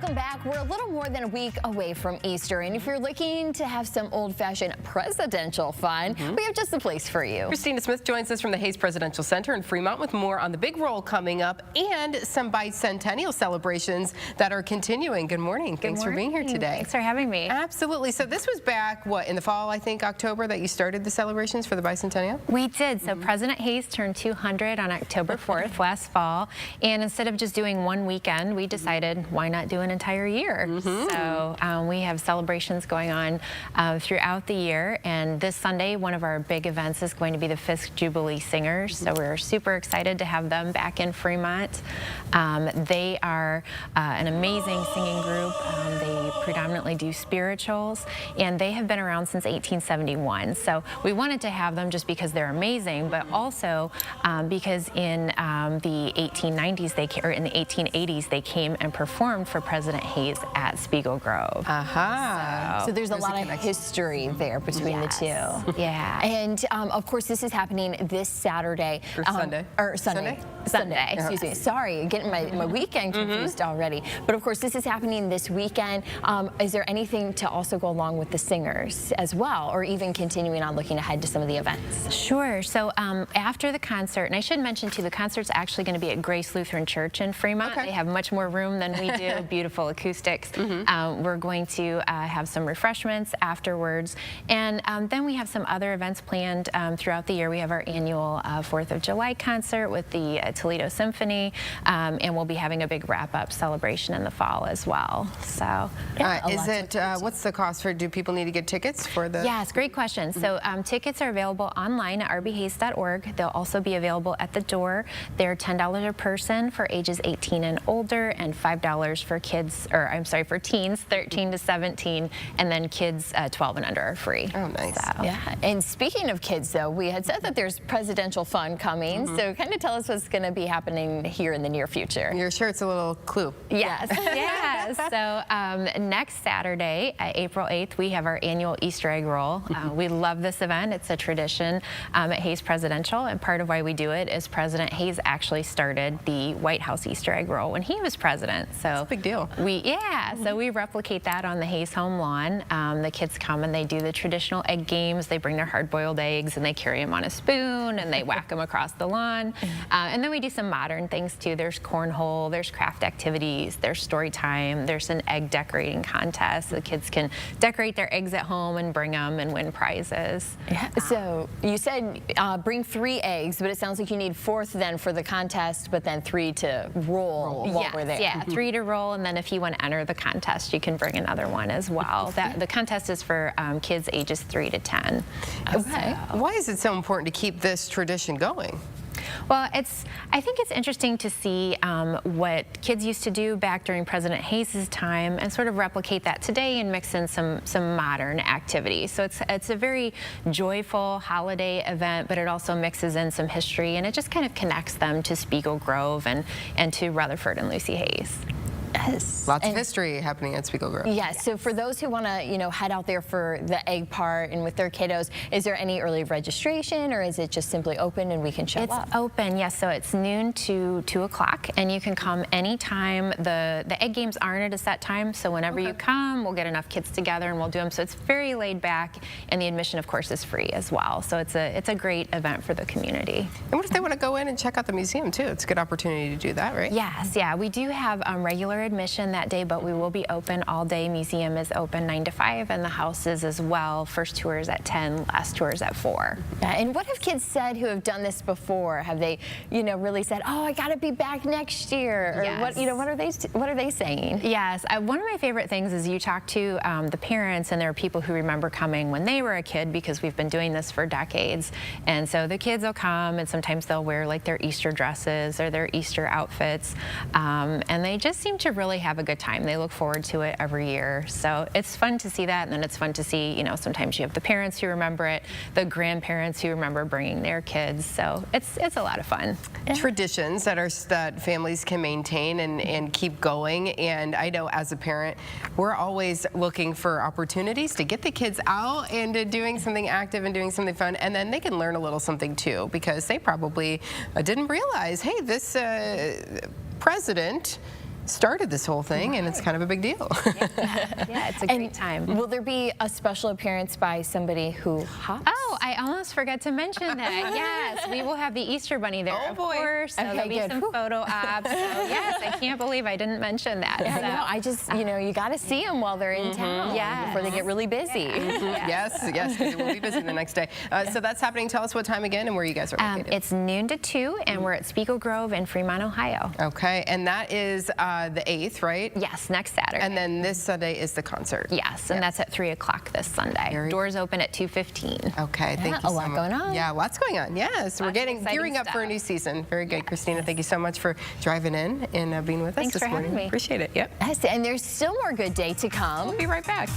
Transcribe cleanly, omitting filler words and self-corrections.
Welcome back. We're a little more than a week away from Easter, and if you're looking to have some old-fashioned presidential fun, we have just the place for you. Kristina Smith joins us from the Hayes Presidential Center in Fremont with more on the big roll coming up and some bicentennial celebrations that are continuing. Good morning. Thanks for being here today. Thanks for having me. Absolutely. So this was back, what, in the fall, I think, October, that you started the celebrations for the bicentennial? We did. So President Hayes turned 200 on October 4th last fall, and instead of just doing one weekend, we decided why not do an entire year. So we have celebrations going on throughout the year, and this Sunday one of our big events is going to be the Fisk Jubilee Singers. So we're super excited to have them back in Fremont. They are an amazing singing group. They predominantly do spirituals, and they have been around since 1871. So we wanted to have them just because they're amazing, but also because in the 1890s, or in the 1880s, they came and performed for President Hayes at Spiegel Grove. So there's a lot of history there between the two. Yeah. And of course, this is happening this Saturday. Or Sunday. Or Sunday. Sunday, excuse me. Sorry, getting my weekend confused already. But of course, this is happening this weekend. Is there anything to also go along with the singers as well, or even continuing on looking ahead to some of the events? Sure. So after the concert, and I should mention too, the concert's actually going to be at Grace Lutheran Church in Fremont. They have much more room than we do, beautiful acoustics. We're going to have some refreshments afterwards, and then we have some other events planned throughout the year. We have our annual 4th of July concert with the Toledo Symphony, and we'll be having a big wrap-up celebration in the fall as well. So, what's the cost for? Do people need to get tickets for the? Yes, great question. So tickets are available online at rbhays.org. They'll also be available at the door. They're $10 a person for ages 18 and older, and $5 for kids, or I'm sorry, for teens 13 to 17, and then kids 12 and under are free. Oh, nice. So. Yeah. And speaking of kids, though, we had said that there's presidential fun coming. So kind of tell us what's going to be happening here in the near future. Your shirt's a little clue. Yes. Yes. So next Saturday, April 8th, we have our annual Easter egg roll. We love this event. It's a tradition at Hayes Presidential, and part of why we do it is President Hayes actually started the White House Easter egg roll when he was president. So that's a big deal. So we replicate that on the Hayes home lawn. The kids come and they do the traditional egg games. They bring their hard-boiled eggs and they carry them on a spoon and they whack them across the lawn. And then we do some modern things too. There's cornhole, there's craft activities, there's story time, there's an egg decorating contest. The kids can decorate their eggs at home and bring them and win prizes. So you said bring 3 eggs, but it sounds like you need 4th then for the contest, but then 3 to roll while we're there. Yeah, 3 to roll, and then if you want to enter the contest, you can bring another one as well. The contest is for kids ages 3 to 10. Okay. Why is it so important to keep this tradition going? Well, I think it's interesting to see what kids used to do back during President Hayes' time and sort of replicate that today and mix in some modern activities. So it's a very joyful holiday event, but it also mixes in some history, and it just kind of connects them to Spiegel Grove and to Rutherford and Lucy Hayes. Yes. Lots of history happening at Spiegel Grove. Yes. So for those who want to, head out there for the egg part and with their kiddos, is there any early registration, or is it just simply open and we can show up? It's open, yes. So it's noon to 2 o'clock, and you can come anytime. The egg games aren't at a set time, so whenever you come, we'll get enough kids together and we'll do them. So it's very laid back, and the admission, of course, is free as well. So it's a great event for the community. And what if they want to go in and check out the museum too? It's a good opportunity to do that, right? Yes, yeah. We do have regular admission that day, but we will be open all day. Museum is open 9 to 5, and the house is as well. First tour is at 10, last tour is at 4. Yeah, and what have kids said who have done this before? Have they, really said, "Oh, I got to be back next year"? Or yes. what are they saying? Yes, one of my favorite things is you talk to the parents, and there are people who remember coming when they were a kid because we've been doing this for decades. And so the kids will come, and sometimes they'll wear like their Easter dresses or their Easter outfits, and they just seem to really have a good time. They look forward to it every year. So it's fun to see that, and then it's fun to see, sometimes you have the parents who remember it, the grandparents who remember bringing their kids. So it's a lot of fun. Traditions that families can maintain and keep going. And I know as a parent, we're always looking for opportunities to get the kids out and doing something active and doing something fun, and then they can learn a little something too, because they probably didn't realize, hey, this president started this whole thing, and it's kind of a big deal. Yeah, it's a great time. Will there be a special appearance by somebody who hops? Oh, I almost forgot to mention that. Yes, we will have the Easter Bunny there, Oh, of boy. course. So Okay, there'll be good. some photo ops. So yes, I can't believe I didn't mention that. I So- know, I just, you know, you got to see them while they're in town Yes. before they get really busy. Yes, because it will be busy the next day. So that's happening. Tell us what time again and where you guys are located. It's noon to 2, and we're at Spiegel Grove in Fremont, Ohio. Okay, and that is the 8th, right? Yes, next Saturday. And then this Sunday is the concert. Yes, and that's at 3 o'clock this Sunday. Very Doors open at 2:15. Okay, thank you a so lot much. going on. Yeah, lots going on. Yes, we're Lots of getting exciting gearing up for a stuff. new season. Very good, Kristina. Thank you so much for driving in and being with us Thanks this for morning. having me. Appreciate it. Yep. Yes, and there's still more Good Day to come. We'll be right back.